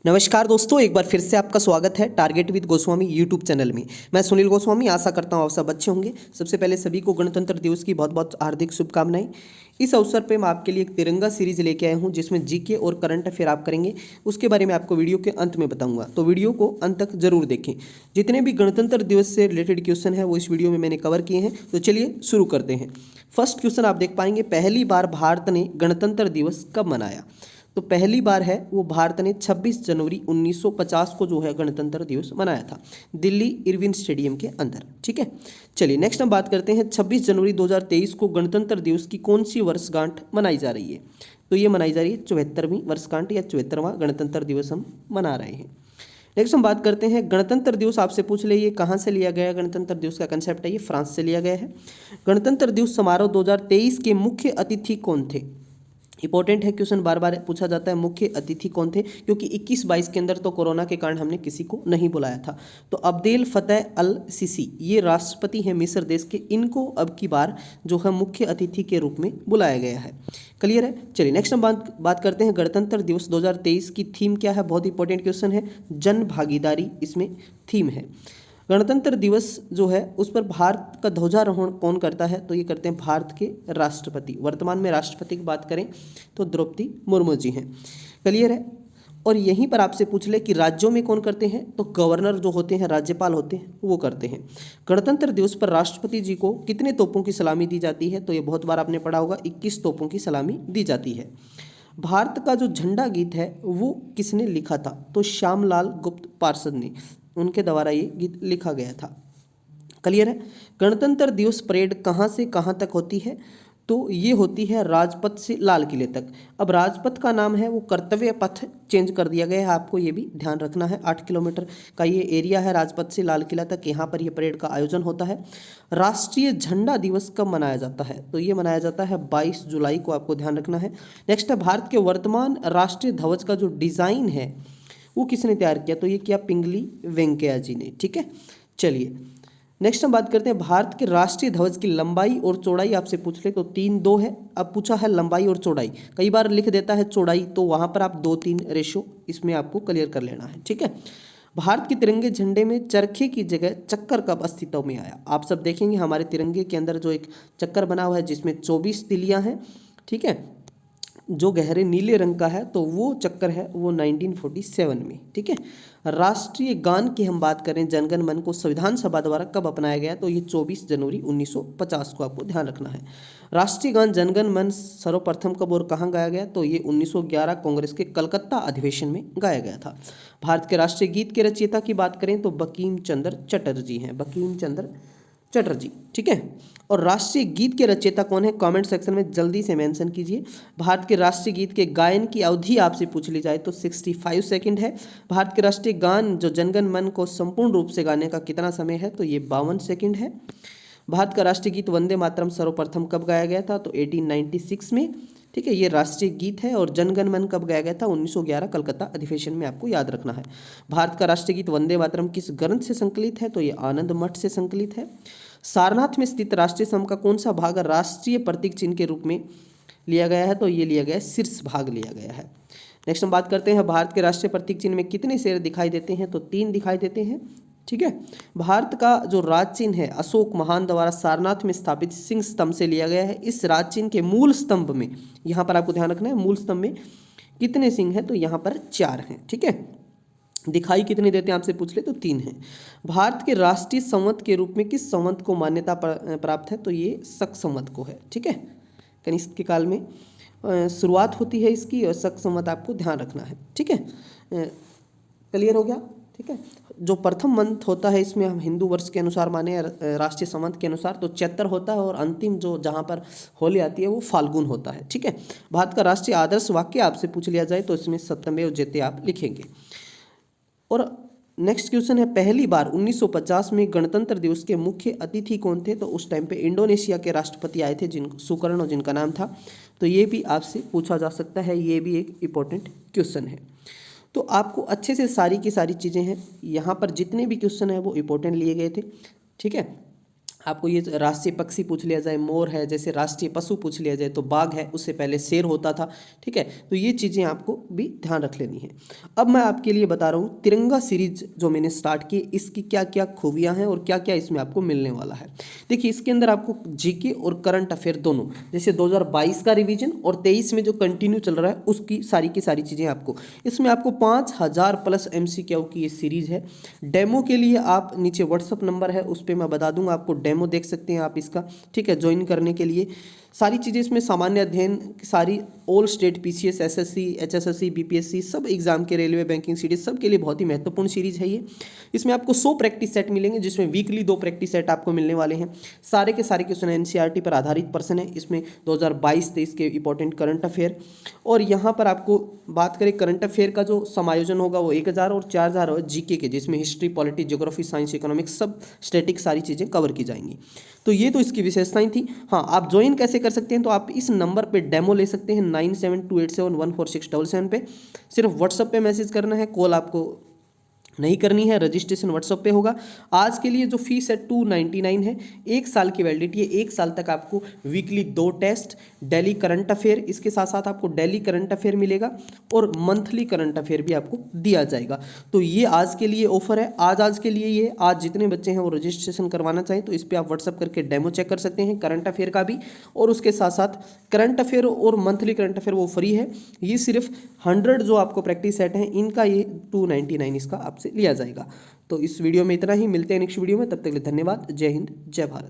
नमस्कार दोस्तों, एक बार फिर से आपका स्वागत है target with Goswami YouTube channel में। मैं सुनील गोस्वामी आशा करता हूँ आप सब अच्छे होंगे। सबसे पहले सभी को गणतंत्र दिवस की बहुत बहुत हार्दिक शुभकामनाएं। इस अवसर पे मैं आपके लिए एक तिरंगा सीरीज लेके आया हूँ जिसमें जीके और करंट अफेयर आप करेंगे। उसके बारे में आपको वीडियो के अंत में बताऊंगा, तो वीडियो को अंत तक जरूर देखें। जितने भी गणतंत्र दिवस से रिलेटेड क्वेश्चन है वो इस वीडियो में मैंने कवर किए हैं। तो चलिए शुरू करते हैं। फर्स्ट क्वेश्चन आप देख पाएंगे, पहली बार भारत ने गणतंत्र दिवस कब मनाया? तो पहली बार है वो भारत ने 26 जनवरी 1950 को जो है गणतंत्र दिवस मनाया था, दिल्ली इरविन स्टेडियम के अंदर। ठीक है, चलिए नेक्स्ट हम बात करते हैं 26 जनवरी 2023 को गणतंत्र दिवस की कौन सी वर्षगांठ मनाई जा रही है? तो ये मनाई जा रही है 74वीं वर्षगांठ या 74वां गणतंत्र दिवस हम मना रहे हैं। नेक्स्ट हम बात करते हैं गणतंत्र दिवस, आपसे पूछ ले ये कहाँ से लिया गया? गणतंत्र दिवस का कंसेप्ट है ये फ्रांस से लिया गया है। गणतंत्र दिवस समारोह 2023 के मुख्य अतिथि कौन थे? इंपॉर्टेंट है क्वेश्चन, बार बार पूछा जाता है मुख्य अतिथि कौन थे, क्योंकि 21-22 के अंदर तो कोरोना के कारण हमने किसी को नहीं बुलाया था। तो अब्देल फतेह अल सीसी ये राष्ट्रपति हैं मिस्र देश के, इनको अब की बार जो है मुख्य अतिथि के रूप में बुलाया गया है। क्लियर है? चलिए नेक्स्ट हम बात करते हैं गणतंत्र दिवस 2023 की थीम क्या है। बहुत इंपॉर्टेंट क्वेश्चन है, जन भागीदारी इसमें थीम है। गणतंत्र दिवस जो है उस पर भारत का ध्वजारोहण कौन करता है? तो ये करते हैं भारत के राष्ट्रपति। वर्तमान में राष्ट्रपति की बात करें तो द्रौपदी मुर्मू जी हैं। क्लियर है? और यहीं पर आपसे पूछ ले कि राज्यों में कौन करते हैं? तो गवर्नर जो होते हैं, राज्यपाल होते हैं, वो करते हैं। गणतंत्र दिवस पर राष्ट्रपति जी को कितने तोपों की सलामी दी जाती है? तो ये बहुत बार आपने पढ़ा होगा, 21 तोपों की सलामी दी जाती है। भारत का जो झंडा गीत है वो किसने लिखा था? तो श्यामलाल गुप्त पार्षद ने, उनके द्वारा ये गीत लिखा गया था। क्लियर है? गणतंत्र दिवस परेड कहाँ से कहाँ तक होती है? तो ये होती है राजपथ से लाल किले तक। अब राजपथ का नाम है वो कर्तव्य पथ चेंज कर दिया गया है, आपको ये भी ध्यान रखना है। 8 किलोमीटर का ये एरिया है राजपथ से लाल किला तक, यहाँ पर ये परेड का आयोजन होता है। राष्ट्रीय झंडा दिवस कब मनाया जाता है? तो ये मनाया जाता है 22 जुलाई को, आपको ध्यान रखना है। नेक्स्ट है, भारत के वर्तमान राष्ट्रीय ध्वज का जो डिज़ाइन है वो किसने तैयार किया? तो ये किया पिंगली वेंकैया जी ने। ठीक है, चलिए नेक्स्ट हम बात करते हैं भारत के राष्ट्रीय ध्वज की लंबाई और चौड़ाई। आपसे पूछ ले तो 3-2 है। अब पूछा है लंबाई और चौड़ाई, कई बार लिख देता है चौड़ाई, तो वहां पर आप 2-3 रेशो इसमें आपको क्लियर कर लेना है। ठीक है, भारत के तिरंगे झंडे में चरखे की जगह चक्कर कब अस्तित्व में आया? आप सब देखेंगे हमारे तिरंगे के अंदर जो एक चक्कर बना हुआ है जिसमें 24 तिलियां हैं। ठीक है, जो गहरे नीले रंग का है तो वो चक्कर है वो 1947 में। ठीक है, राष्ट्रीय गान की हम बात करें, जनगण मन को संविधान सभा द्वारा कब अपनाया गया? तो ये 24 जनवरी 1950 को, आपको ध्यान रखना है। राष्ट्रीय गान जनगण मन सर्वप्रथम कब और कहाँ गाया गया? तो ये 1911 कांग्रेस के कलकत्ता अधिवेशन में गाया गया था। भारत के राष्ट्रीय गीत के रचयिता की बात करें तो बंकिम चंद्र चटर्जी हैं, बंकिम चंद्र चटर्जी। ठीक है, और राष्ट्रीय गीत के रचयिता कौन है? कमेंट सेक्शन में जल्दी से मेंशन कीजिए। भारत के राष्ट्रीय गीत के गायन की अवधि आपसे पूछ ली जाए तो 65 सेकंड है। भारत के राष्ट्रीय गान जो जनगण मन को संपूर्ण रूप से गाने का कितना समय है? तो ये 52 सेकंड है। भारत का राष्ट्रीय गीत वंदे मातरम सर्वप्रथम कब गाया गया था? तो 1896 में। ठीक है, ये राष्ट्रीय गीत है। और जनगण मन कब गाया गया था? 1911 कलकत्ता अधिवेशन में, आपको याद रखना है। भारत का राष्ट्रीय गीत वंदे मातरम किस ग्रंथ से संकलित है? तो ये आनंद मठ से संकलित है। सारनाथ में स्थित राष्ट्रीय स्तंभ का कौन सा भाग राष्ट्रीय प्रतीक चिन्ह के रूप में लिया गया है? तो ये लिया गया है, शीर्ष भाग लिया गया है। नेक्स्ट हम बात करते हैं भारत के राष्ट्रीय प्रतीक चिन्ह में कितने शेर दिखाई देते हैं? तो 3 दिखाई देते हैं। ठीक है, भारत का जो राज चिन्ह है अशोक महान द्वारा सारनाथ में स्थापित सिंह स्तंभ से लिया गया है। इस राज चिन्ह के मूल स्तंभ में, यहाँ पर आपको ध्यान रखना है, मूल स्तंभ में कितने सिंह हैं? तो यहाँ पर 4 हैं। ठीक है, दिखाई कितने देते हैं आपसे पूछ ले तो 3 हैं। भारत के राष्ट्रीय संवत के रूप में किस संवत को मान्यता प्राप्त है? तो ये शक संवत को है। ठीक है, कनिष्क के काल में शुरुआत होती है इसकी, और शक संवत आपको ध्यान रखना है। ठीक है, क्लियर हो गया? ठीक है, जो प्रथम मंथ होता है इसमें हम हिंदू वर्ष के अनुसार माने, राष्ट्रीय संवत के अनुसार तो चैत्र होता है, और अंतिम जो जहाँ पर होली आती है वो फाल्गुन होता है। ठीक है, भारत का राष्ट्रीय आदर्श वाक्य आपसे पूछ लिया जाए तो इसमें सत्यमेव जयते आप लिखेंगे। और नेक्स्ट क्वेश्चन है, पहली बार 1950 में गणतंत्र दिवस के मुख्य अतिथि कौन थे? तो उस टाइम पे इंडोनेशिया के राष्ट्रपति आए थे, सुकर्णो जिनका नाम था। तो ये भी आपसे पूछा जा सकता है, ये भी एक इम्पोर्टेंट क्वेश्चन है। तो आपको अच्छे से सारी की सारी चीज़ें हैं, यहाँ पर जितने भी क्वेश्चन हैं वो इम्पोर्टेंट लिए गए थे। ठीक है, आपको ये राष्ट्रीय पक्षी पूछ लिया जाए, मोर है, जैसे राष्ट्रीय पशु पूछ लिया जाए तो बाघ है, उससे पहले शेर होता था। ठीक है, तो ये चीज़ें आपको भी ध्यान रख लेनी है। अब मैं आपके लिए बता रहा हूँ तिरंगा सीरीज जो मैंने स्टार्ट की, इसकी क्या क्या खूबियाँ हैं और क्या क्या इसमें आपको मिलने वाला है। देखिए, इसके अंदर आपको जीके और करंट अफेयर दोनों, जैसे 2022 का रिवीजन और 23 में जो कंटिन्यू चल रहा है उसकी सारी की सारी चीज़ें आपको इसमें आपको 5000 प्लस MCQ की ये सीरीज़ है। डेमो के लिए आप नीचे व्हाट्सअप नंबर है उस पर मैं बता दूंगा, आपको डेमो देख सकते हैं आप इसका। ठीक है, ज्वाइन करने के लिए सारी चीज़ें इसमें सामान्य अध्ययन सारी all state PCS SSC HSSC BPSC सब एग्जाम के, रेलवे, बैंकिंग सीरीज सब के लिए बहुत ही महत्वपूर्ण सीरीज है ये। इसमें आपको 100 प्रैक्टिस सेट मिलेंगे, जिसमें वीकली 2 प्रैक्टिस सेट आपको मिलने वाले हैं। सारे के सारे क्वेश्चन NCERT पर आधारित प्रश्न है इसमें, 2022-23 के इंपॉर्टेंट करंट अफेयर। और यहाँ पर आपको बात करें करंट अफेयर का जो समायोजन होगा वो 1000 और 4000 होगा जीके के, जिसमें history, polity, geography, science, economics सब स्टैटिक सारी चीज़ें कवर की जाएंगी। तो ये तो इसकी विशेषताएं थी। हाँ, आप ज्वाइन कैसे कर सकते हैं, तो आप इस नंबर पे डेमो ले सकते हैं 9728714677 पे। सिर्फ व्हाट्सएप पे मैसेज करना है, कॉल आपको नहीं करनी है, रजिस्ट्रेशन व्हाट्सएप पे होगा। आज के लिए जो फीस है 299 है, 1 साल की वैलिडिटी है, 1 साल तक आपको weekly 2 test, daily current affair, इसके साथ साथ आपको डेली करंट अफेयर मिलेगा और मंथली करंट अफेयर भी आपको दिया जाएगा। तो ये आज के लिए ऑफर है, आज के लिए ये, आज जितने बच्चे हैं वो रजिस्ट्रेशन करवाना चाहें तो इस पर आप व्हाट्सअप करके डेमो चेक कर सकते हैं करंट अफेयर का भी, और उसके साथ साथ करंट अफेयर और मंथली करंट अफेयर वो फ्री है। ये सिर्फ 100 जो आपको प्रैक्टिस सेट हैं इनका ये 299 इसका आपसे लिया जाएगा। तो इस वीडियो में इतना ही, मिलते हैं नेक्स्ट वीडियो में, तब तक के लिए धन्यवाद। जय हिंद, जय भारत।